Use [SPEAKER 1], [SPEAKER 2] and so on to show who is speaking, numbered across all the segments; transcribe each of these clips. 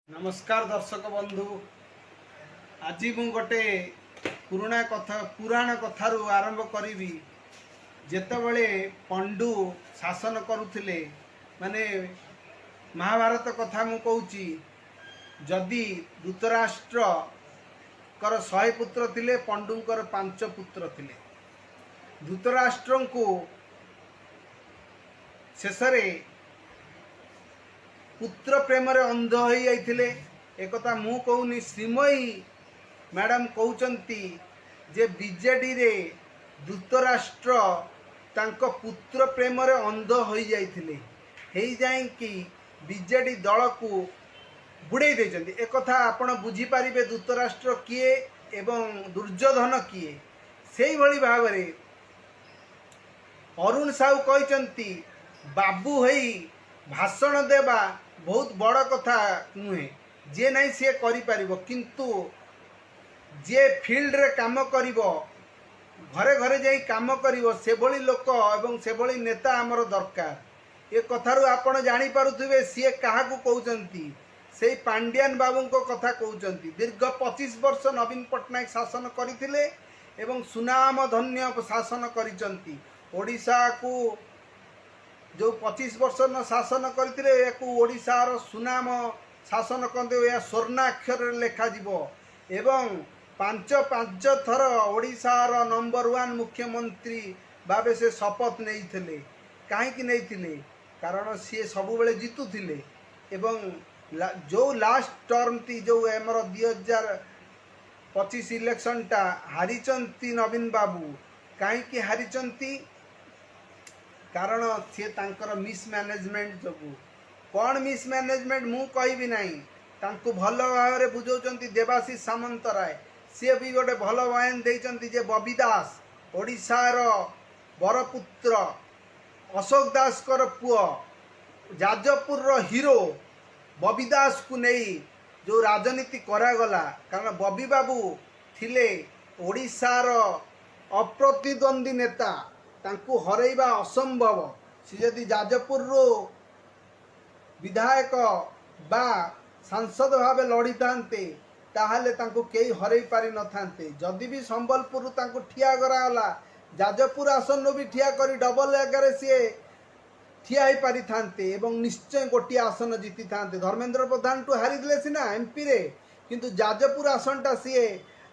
[SPEAKER 1] नमस्कार दर्शक बंधु। आज मु गोटे पुराण कथारू आरंभ करी। जेतबले पंडु शासन करुथिले माने महाभारत कथा मु कहूची। जदि धृतराष्ट्र कर 100 पुत्र थिले, पंडुंकर 5 पुत्र थिले। धृतराष्ट्र को शेषरे पुत्र प्रेम रे अंध हो जाइथिले। एक मु कहूनी, श्रीमयी मैडम कहउचंती जे बीजेडी रे धृतराष्ट्र तांको पुत्र प्रेम रे अंध हो जाइथिले। हेई जाई कि बीजेडी दल को बुड़े देचंती। एक आपण बुझी पारिबे धृतराष्ट्र किए एवं दुर्योधन किए। सेही भली भाव रे अरुण साहू कहचंती बाबू हेई भाषण देवा बहुत बड़ कथा नुहे। जे नहीं सी करि परिबो, किंतु जे फील्ड रे काम करिवो, घरे घरे जाई काम करिवो, से भली लोक एवं से भली नेता हमर दरकार। ए कथारु आपण जानि पारुथिबे सी काहा को कहउचंती। सेही पांड्यान बाबू को कथा कहउचंती। दीर्घ 25 वर्ष नवीन पटनायक शासन करिथिले एवं सुनाम धन्य शासन करिचंती। ओडिशा को जो 25 वर्ष न शासन करते ओडिशार सुनाम शासन कहते या स्वर्णाक्षर लेखा जीवो। एवं पांच थर ओडिशार नंबर 1 मुख्यमंत्री भावे से शपथ नहीं कहीं नहीं, कारण सी सब बेले जितुले। एवं जो लास्ट टर्म थी जो आमर 2025 इलेक्शन टा हारिचंती नवीन बाबू। कहीं हारिचंती कारण सी तांकर मिसमैनेजमेंट जो कौन मिसमैनेजमेंट मु कहि नहीं। तांको भल भाव में बुझाउचंती देवाशीष सामंतराय। सी भी गोटे भल बयान देइचंती जे बबी दास ओडिशार बरपुत्र अशोक दास कर पुओ जाजपुर रो हीरो बबी दास को नहीं जो राजनीति करागला। कारण बबी बाबू थिले ओडिशार अप्रतिद्वंदी नेता, तांको हरैबा असंभव। सी जदि जाजपुर रो विधायक बा सांसद भावे लड़ी थांते ताहले तांको केही हरई पारि न थांते। जदि भी संबलपुर तांको ठिया कराला, जाजपुर आसन रो भी ठिया करी डबल एगारे सी ठिया ही पारि थांते एवं निश्चय गोटी आसन जीति थांते। धर्मेंद्र प्रधान टू हारी दिले सिना एमपी रे, किंतु जाजपुर आसनटा सी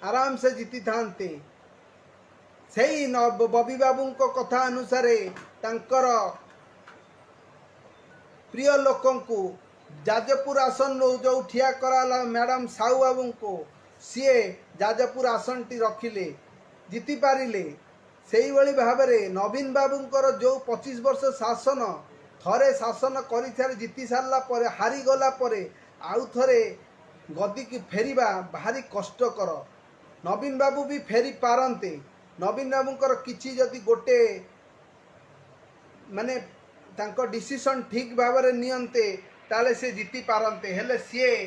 [SPEAKER 1] आराम से जीति थांते। सही बबी बाबू को कथा अनुसार तांकर प्रिय लोकों को जाजपुर आसन जो ठिया कराला मैडम साहू बाबू को, सी जाजपुर आसन टी रखिले जीति पारिले। सेही भली भाव में नवीन बाबूंकर जो 25 वर्ष शासन थरे शासन कर जीति सारा पर हारी गला परे आउ थरे गदी की फेरिबा भारी कष्टकर। नवीन बाबू भी फेरी पारंते। नवीन बाबूंकर किछि जदि गोटे माने तांको डिसीजन ठीक भाव में नियंते ताले से जीति पारंते। हेले सी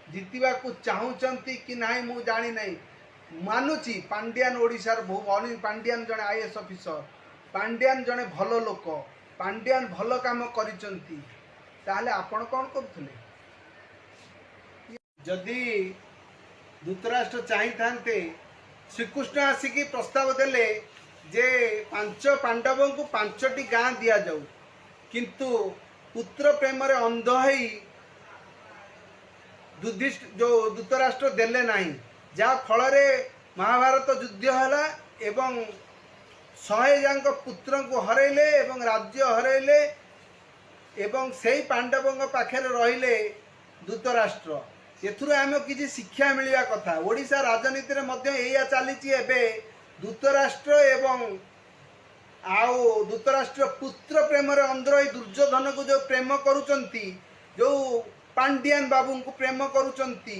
[SPEAKER 1] जीतवा को चाहूचंती कि नहीं मु जानी नहीं। मानुची पांड्यान ओडिशार अनिल पांड्यान जने आईएएस ऑफिसर, पांड्यान जने भलो लोक, पांड्यान भलो काम करिचंती। ताहले आपण कोन करथुले? जदि धृतराष्ट्र चाहि थांते श्रीकृष्ण आसिकी प्रस्ताव देले जे 5 पांडवों को 5टी गाँ दिया जाऊ, किंतु पुत्र प्रेम रे अंध होई जो धृतराष्ट्र देले नहीं। जा फल रे महाभारत युद्ध हैला एवं 100 जांक पुत्र को हरैले एवं राज्य हरैले एवं सेही पांडवों पाखे रहिले धृतराष्ट्र। एथुर आम किसी शिक्षा मिलवा कथा। ओडिशा राजनीति रे मध्य एया चलीची एबे धृतराष्ट्र एवं आउ धृतराष्ट्र पुत्र प्रेम रे अंदर दुर्योधन को जो प्रेम करुचंती, जो पांड्यान बाबू को प्रेम करुचंती,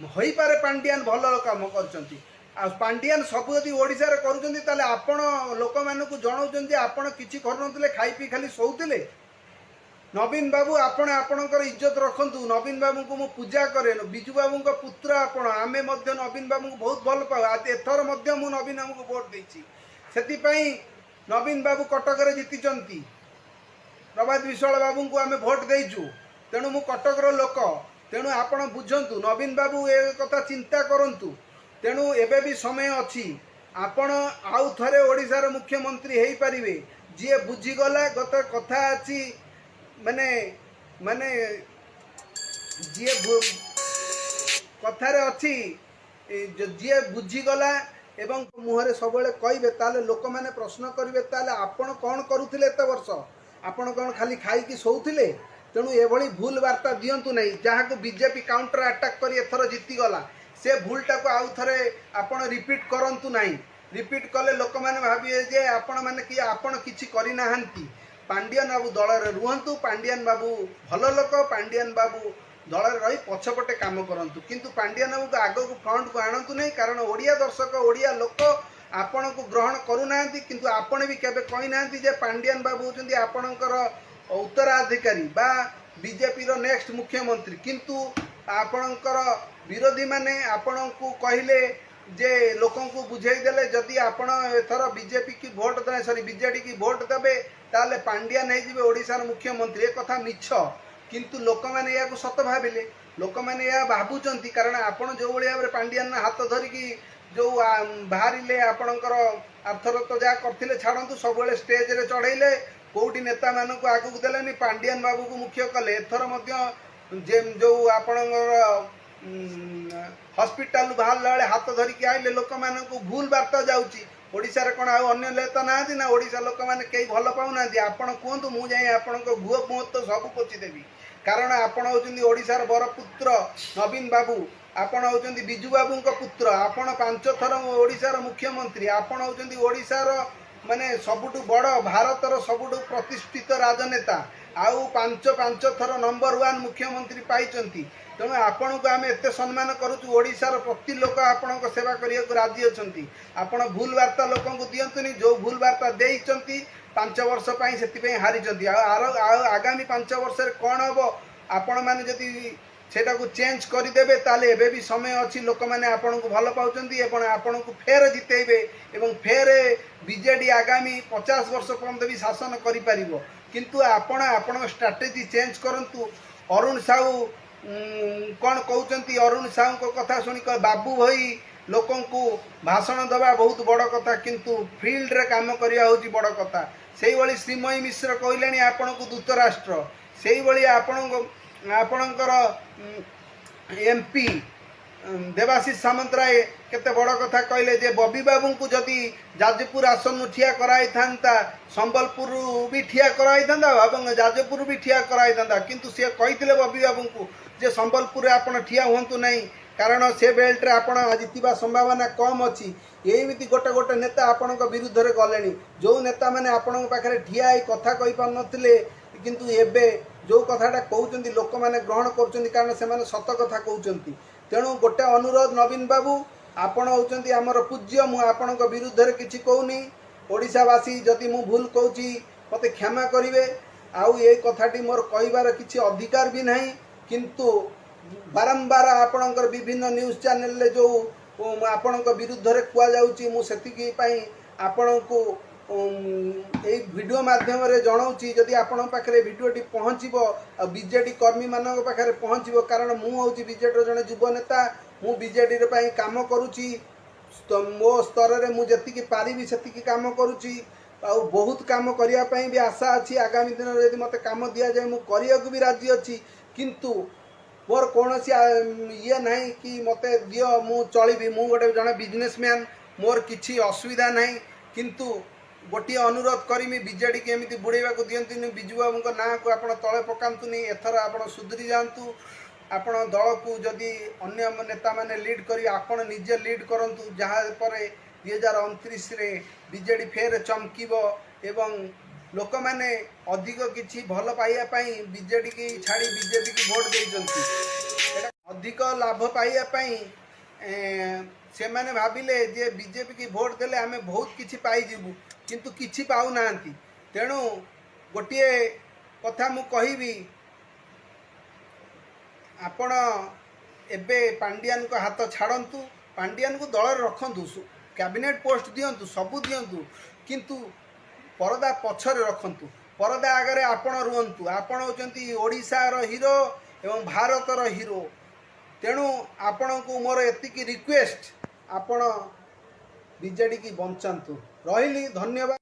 [SPEAKER 1] होई पारे पांड्यान भल काम करुचंती। आ पांड्यान सब यदि ओडिशा रे करुचंती ताले आपण लोक मानकु जणाउचंती आपण किछि करनतले, खाई पी खाली सोउतले। नवीन बाबू आपण आपणकर इज्जत रखंतु। नवीन बाबू को मु पूजा करे। बिजू बाबू को पुत्र आपण आमे मध्य नवीन बाबू को बहुत भल पाऊ। एथर मध्य मु नवीन बाबू को वोट देछि। सेति पई नवीन बाबू कटक रे जीतिचंती। प्रभात विश्वाल बाबू को आमे वोट देइछु। तेणु मु कटक रो लोक तेणु आपण बुझंतु नवीन बाबू ए कथा चिंता करंतु। तेणु एबे भी समय अच्छी आपण आउ थरे ओडिशार मुख्यमंत्री हेई परिवे जी बुझीगला गत कथा अच्छी माने माने जी कथार अच्छी जी बुझीगला एवं मुहरे सब कहे ताले लोक मैंने प्रश्न करेंगे ताले आपण कौन करुले एत वर्ष आपण कौन खाली खाई शोले। तेणु एभली भूल वार्ता दिंतु नहीं जहाँ को बीजेपी काउंटर अटैक कर एथर जीतीगला से भूलटा को आउ थे आपण रिपीट करंतु नहीं। रिपीट कले लोक मैंने भाविए जे आपण मैंने कि आपण किछि करि नाहंती। पांडियन बाबू दल रे रुहंतु। पांडियन बाबू भल लोक। पांडियन बाबू दल रही पछपटे काम करंतु किंतु पांडियन बाबू को आग को फ्रंट को आणंतु नहीं कारण ओडिया दर्शक ओडिया लोक आपण को ग्रहण करूना किंतु आपण भी केबे कहि नाहंती जे पांडियन बाबू होचंदी आपणकर उत्तराधिकारी बा बीजेपी रो नेक्स्ट मुख्यमंत्री किंतु आपणकर विरोधी माने आपण को कहले जे लोकों को बुझाई देले जदि आपण एथर बीजेपी की भोट दे सॉरी बीजेडी की भोट देबे ताले पांडियन हे जिवे ओडिसा रो मुख्यमंत्री ए कथा मिछ किंतु लोक माने या को सत भाबिले लोक माने या भाबुचंती कारण आपण जो भली भाबरे पांडियन हाथ धरिकी जो बाहरिले आपणकर आर्थर तो जा करथिले छाडंतु सब बेले स्टेज रे चढ़ैले कोउटी नेता मानक आगु देलेनी पांडियन बाबू को मुख्य कले एथर मध्य जे जो आपणकर हॉस्पिटल बाहर बेले हाथ धरिकी आइले लोक मानक भूल वार्ता जाउची। ओडिसा रे कोन आ अन्य नेता नाहंती ना ओडिसा लोक माने केही भल पाउनांती आपण कहंतु मु जाई आपणको भुओ मुहत सब पोछि देबी कारण आपण होचंदी ओडिसा र बरपुत्र नवीन बाबू आपण होचंदी बिजू बाबू को पुत्र आपण 5 थर ओडिसा र मुख्यमंत्री आपण होचंदी ओडिसा र माने सबुठु बड़ भारत र सबुठु प्रतिष्ठित राजनेता आउ 5 थर नंबर 1 मुख्यमंत्री पाइचंती। तेणु आपण को आम एत सम्मान करूँ ओडिशार प्रति लोक आपण सेवा करने को राजी अच्छा आपण भूल वार्ता लोक दिंतुनि जो भूल वार्ता देती 5 वर्ष से हारी आगामी 5 वर्ष कौन हम आपण मैंने जदि सेटा को चेंज करदेवे ताले एबे भी समय अच्छी लोक मैंने आपण को भल पाँच आपण को फेर जितेबे एवं फेर बीजेडी आगामी 50 वर्ष पर्यंत भी शासन करि किंतु आपण स्ट्राटेजी चेंज करंतु। अरुण साहू कौन कहते अरुण साहू को कथा शुणी बाबू भाई लोक भाषण दबा बहुत बड़ कथा किंतु फील्ड रे काम करवा हूँ बड़ कथा। से भाई श्रीमयी मिश्र कहले आपण को दूतराष्ट्र से भाई आपणकर एमपी देवाशीष सामंतराय केते बड़ कथा कहले जे बबी बाबू को जदि जाजपुर आसन ठिया कराई था संबलपुर भी ठिया कराई था और जाजपुर भी ठिया कराई था किंतु सी कहते बबी बाबू को जे संबलपुर आपण ठिया हुंतु नहीं कारण से बेल्ट रे आपण जीतवा संभावना कम अच्छी। एमती गोटे गोटे नेता आपण विरुद्ध रे गले जो नेता मैंने आपण पाखे ठिया कथा कही पार नथिले किंतु एबे जो कथाटा कहते लोक मैंने ग्रहण कर कारण से सत कथा कहते। तेणु गोटे अनुरोध नवीन बाबू आपण होचंती आमर पूज्य मु आपण विरुद्ध रे किछि कहूनी ओडिशावासी जदि मु भूल कहूची मते क्षमा करिवे आउ ये कथाटी मोर कहिबार किछि अधिकार भी नहीं किंतु बारंबार आपणकर विभिन्न न्यूज चैनल ले जो आपणक विरुद्ध रे कुआ जाउची मु सेतिकी पई आपणको ए वीडियो माध्यम रे जणाउची जदि आपण पाखरे वीडियोटी पहुँचबो बीजेडी कर्मी मानक पाखरे पहुँचबो कारण मु होची बीजेडी जने युवा नेता मु बीजेडी रे पई काम करूची मो स्तर रे मु जतिकी पारिबी सेतिकी काम करूची आउ बहुत काम करिया पई भी आशा अछि आगामी दिन रे यदि मते काम दिया जाय मु करिया को भी राजी अछि किंतु मोर कौन सी ये नहीं कि मते दियो मु चलिबी मु गोटे जने बिजनेसमैन मोर किछि असुविधा नहीं किंतु गोटे अनुरोध करमी बीजेडी के एमती बुड़ेवा को दियंतुनि बिजू बाबू को ना को आपण तले पकांतुनि एथर आपण सुधरी जांतु आपण दल को जदि अन्य नेता माने लीड करी आपण निजे लीड करंतु जहाँ पर 2029 रे बीजेडी फेर चमकीबो एवं लोक मैंने अधिक किछि भल पाइया पाई बीजेडी की छाड़ी बीजेपी की भोट देइचंती अधिक लाभ पाइया पाई से माने भाबिले जे बीजेपी की भोट देले आमे बहुत किछि पाई जिबु किंतु किछि पाउ नांती। तेणु गोटे कथा मु कहिबी आपण एबे पांडियन को हाथ छाड़ंतु पांडियन को दल रखंतु कैबिनेट पोस्ट दियंतु सबू दियंतु किंतु परदा पछरे रखंतु परदा आगे आपण रुहंतु। आपण होचंती ओडिसा रो हीरो एवं भारतर हीरो। तेणु आपण को मोर एतिकी रिक्वेस्ट, आपण बीजेडी की बंचातु। रही धन्यवाद।